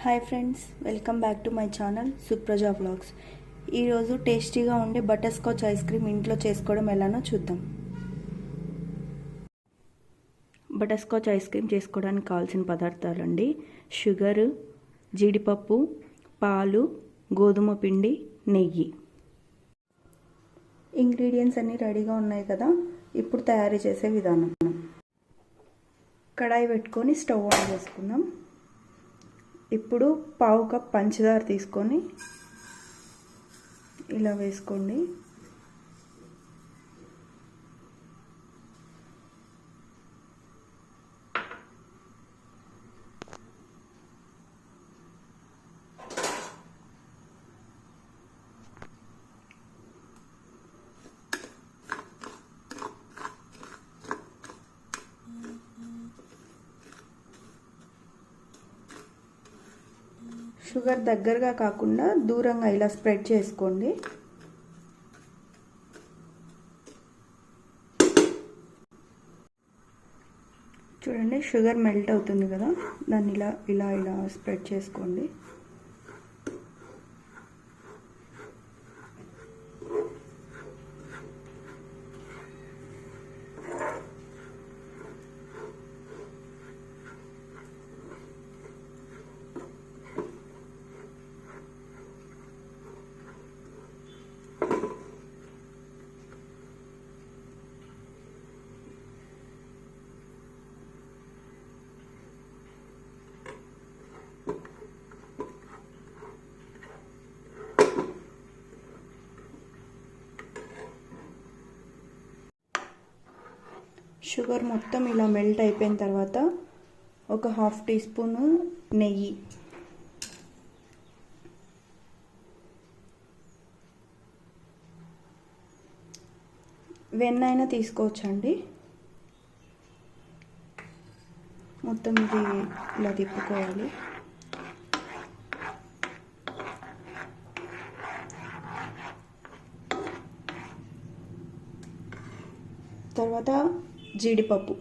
Hi friends, welcome back to my channel Supraja vlogs. ఈరోజు టేస్టీగా ఉండే బటర్ స్కాచ్ ఐస్ క్రీమ్ ఇంట్లో చేసుకోవడం ఎలానో చూద్దాం. బటర్ స్కాచ్ ఐస్ క్రీమ్ చేసుకోవడానికి కావాల్సిన పదార్థాలండి: షుగరు, జీడిపప్పు, పాలు, గోధుమ పిండి, నెయ్యి. ఇంగ్రీడియంట్స్ అన్నీ రెడీగా ఉన్నాయి కదా. ఇప్పుడు తయారు చేసే విధానం: కడాయి పెట్టుకొని స్టవ్ ఆన్ చేసుకుందాం. ఇప్పుడు పావు కప్ పంచదార తీసుకొని ఇలా వేసుకోండి. షుగర్ దగ్గరగా కాకుండా దూరంగా ఇలా స్ప్రెడ్ చేసుకోండి. చూడండి, షుగర్ మెల్ట్ అవుతుంది కదా, దాన్ని ఇలా ఇలా ఇలా స్ప్రెడ్ చేసుకోండి. షుగర్ మొత్తం ఇలా మెల్ట్ అయిపోయిన తర్వాత ఒక హాఫ్ టీ స్పూను నెయ్యి, వెన్న అయినా తీసుకోవచ్చండి. మొత్తం ఇది ఇలా తిప్పుకోవాలి. తర్వాత జీడిపప్పు,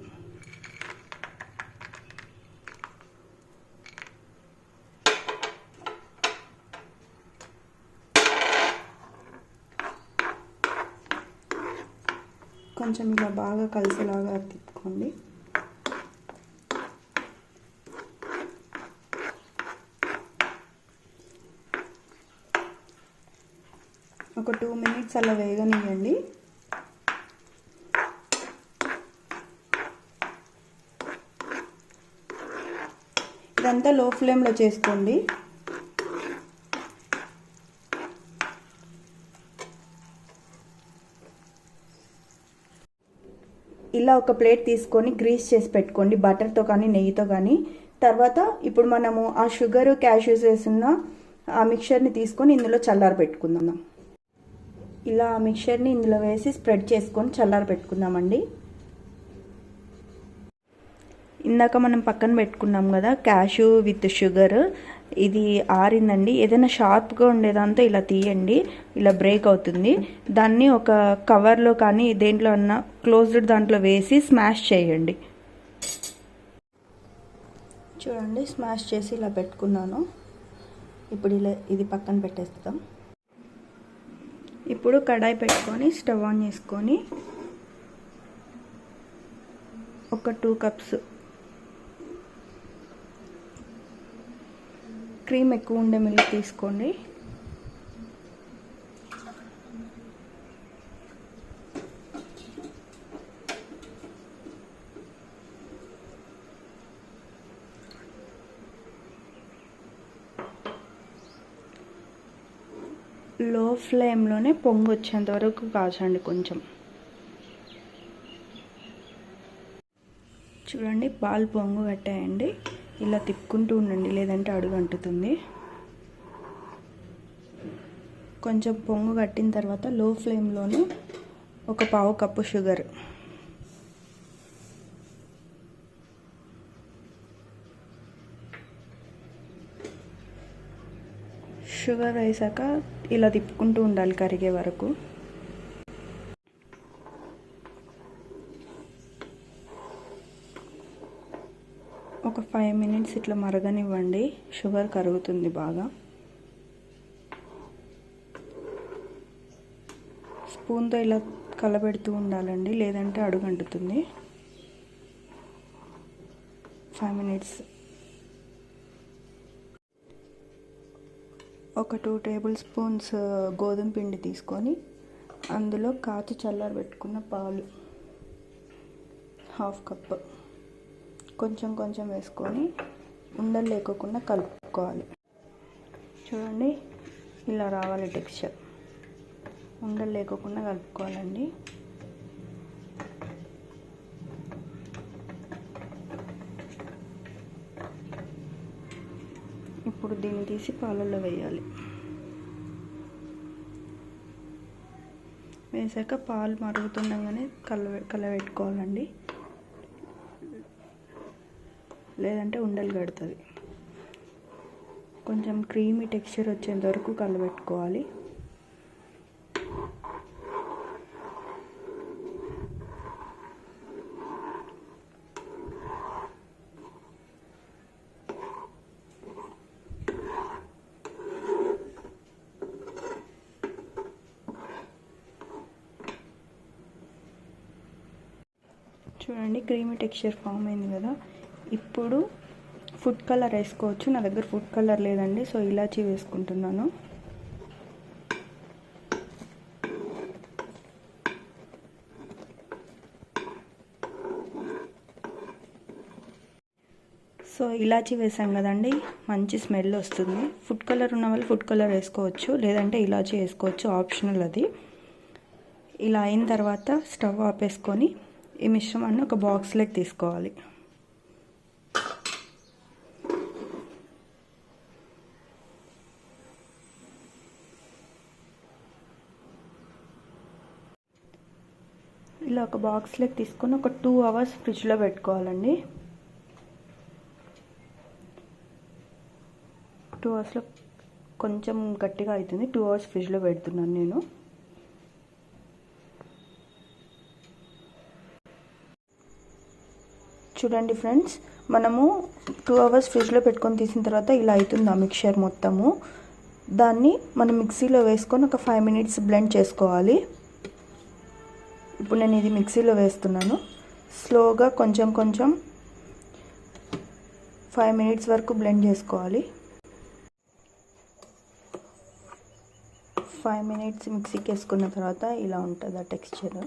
కొంచెం ఇలా బాగా కలిసేలాగా తిప్పుకోండి. ఒక 2 మినిట్స్ అలా వేగనివ్వండి. ఇదంతా లో ఫ్లేమ్లో చేసుకోండి. ఇలా ఒక ప్లేట్ తీసుకొని గ్రీస్ చేసి పెట్టుకోండి, బటర్తో కానీ నెయ్యితో కానీ. తర్వాత ఇప్పుడు మనము ఆ షుగర్, క్యాష్యూస్ వేసున్న ఆ మిక్చర్ని తీసుకొని ఇందులో చల్లార పెట్టుకుందాం. ఇలా ఆ మిక్చర్ని ఇందులో వేసి స్ప్రెడ్ చేసుకొని చల్లార పెట్టుకుందామండి. ఇందాక మనం పక్కన పెట్టుకున్నాం కదా క్యాష్యూ విత్ షుగర్, ఇది ఆరిందండి. ఏదైనా షార్ప్గా ఉండేదాంతో ఇలా తీయండి, ఇలా బ్రేక్ అవుతుంది. దాన్ని ఒక కవర్లో కానీ దేంట్లో అన్నా క్లోజ్డ్ దాంట్లో వేసి స్మాష్ చేయండి. చూడండి, స్మాష్ చేసి ఇలా పెట్టుకున్నాను. ఇప్పుడు ఇలా ఇది పక్కన పెట్టేస్తాం. ఇప్పుడు కడాయి పెట్టుకొని స్టవ్ ఆన్ చేసుకొని ఒక 2 కప్స్ క్రీమ్ ఎక్కువ ఉండే మిల్క్ తీసుకోండి. లో ఫ్లేమ్లోనే పొంగు వచ్చేంత వరకు కాచండి కొంచెం. చూడండి, పాలు పొంగు కట్టాయండి. ఇలా తిప్పుకుంటూ ఉండండి, లేదంటే అడుగు అంటుతుంది. కొంచెం పొంగు కట్టిన తర్వాత లో ఫ్లేమ్లోనే ఒక పావు కప్పు షుగర్ వేసాక ఇలా తిప్పుకుంటూ ఉండాలి కరిగే వరకు. ఒక 5 minutes ఇట్లా మరగనివ్వండి. షుగర్ కరుగుతుంది బాగా. స్పూన్తో ఇలా కలబెడుతూ ఉండాలండి, లేదంటే అడుగంటుతుంది. 5 minutes. ఒక 2 tablespoons గోధుమ పిండి తీసుకొని అందులో కాచి చల్లారబెట్టుకున్న పాలు 1/2 cup కొంచెం కొంచెం వేసుకొని ఉండలు లేకోకుండా కలుపుకోవాలి. చూడండి, ఇలా రావాలి టెక్స్చర్. ఉండలు లేకోకుండా కలుపుకోవాలండి. ఇప్పుడు దీన్ని తీసి పాలల్లో వేయాలి. వేసాక పాలు మరుగుతుండగానే కలబెట్టుకోవాలండి, లేదంటే ఉండలు కడుతుంది. కొంచెం క్రీమీ టెక్స్చర్ వచ్చేంత వరకు కలబెట్టుకోవాలి. చూడండి, క్రీమీ టెక్స్చర్ ఫామ్ అయింది కదా. ఇప్పుడు ఫుడ్ కలర్ వేసుకోవచ్చు. నా దగ్గర ఫుడ్ కలర్ లేదండి, సో ఇలాచీ వేసుకుంటున్నాను. సో ఇలాచీ వేసాం కదండి, మంచి స్మెల్ వస్తుంది. ఫుడ్ కలర్ ఉన్న వాళ్ళు ఫుడ్ కలర్ వేసుకోవచ్చు, లేదంటే ఇలాచీ వేసుకోవచ్చు, ఆప్షనల్ అది. ఇలా అయిన తర్వాత స్టవ్ ఆపేసుకొని ఈ మిశ్రమాన్ని ఒక బాక్స్లోకి తీసుకోవాలి. ఇలా ఒక బాక్స్లోకి తీసుకొని ఒక 2 hours ఫ్రిడ్జ్లో పెట్టుకోవాలండి. 2 hours కొంచెం గట్టిగా అవుతుంది. 2 hours ఫ్రిడ్జ్లో పెడుతున్నాను నేను. చూడండి ఫ్రెండ్స్, మనము 2 hours ఫ్రిడ్జ్లో పెట్టుకొని తీసిన తర్వాత ఇలా అవుతుంది ఆ మిక్చర్ మొత్తము. దాన్ని మనం మిక్సీలో వేసుకొని ఒక 5 minutes బ్లెండ్ చేసుకోవాలి. ఇప్పుడు నేను ఇది మిక్సీలో వేస్తున్నాను. స్లోగా కొంచెం కొంచెం 5 minutes వరకు బ్లెండ్ చేసుకోవాలి. 5 minutes మిక్సీకి వేసుకున్న తర్వాత ఇలా ఉంటుంది ఆ టెక్స్చర్.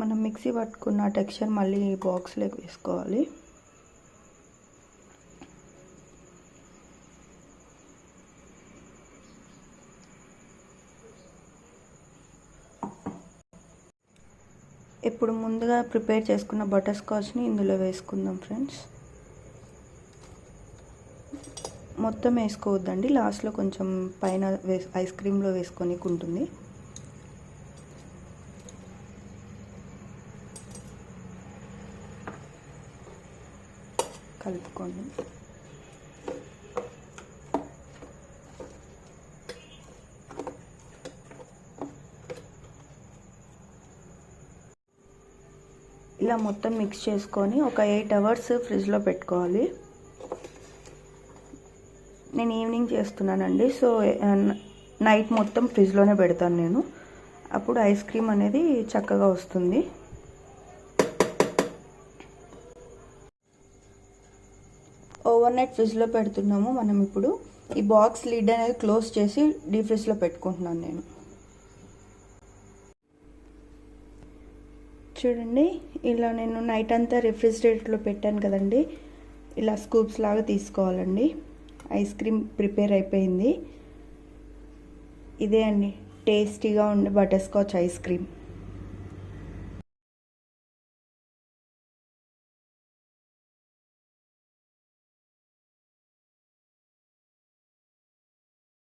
మనం మిక్సీ పట్టుకున్న టెక్స్చర్ మళ్ళీ బాక్స్లోకి వేసుకోవాలి. ఇప్పుడు ముందుగా ప్రిపేర్ చేసుకున్న బటర్ స్కాచ్ని ఇందులో వేసుకుందాం ఫ్రెండ్స్. మొత్తం వేసుకోవద్దండి, లాస్ట్లో కొంచెం పైన ఐస్ క్రీమ్లో వేసుకొని ఉంటుంది. కలుపుకోండి. ఇలా మొత్తం మిక్స్ చేసుకొని ఒక 8 hours ఫ్రిడ్జ్లో పెట్టుకోవాలి. నేను ఈవినింగ్ చేస్తున్నానండి, సో నైట్ మొత్తం ఫ్రిడ్జ్లోనే పెడతాను నేను. అప్పుడు ఐస్ క్రీమ్ అనేది చక్కగా వస్తుంది. ఓవర్ నైట్ ఫ్రిడ్జ్లో పెడుతున్నాము మనం. ఇప్పుడు ఈ బాక్స్ లిడ్ అనేది క్లోజ్ చేసి డీప్ ఫ్రిడ్జ్లో పెట్టుకుంటున్నాను నేను. చూడండి, ఇలా నేను నైట్ అంతా రిఫ్రిజిరేటర్లో పెట్టాను కదండి. ఇలా స్కూప్స్ లాగా తీసుకోవాలండి. ఐస్ క్రీమ్ ప్రిపేర్ అయిపోయింది. ఇదే అండి టేస్టీగా ఉండే బటర్ స్కాచ్ ఐస్ క్రీమ్.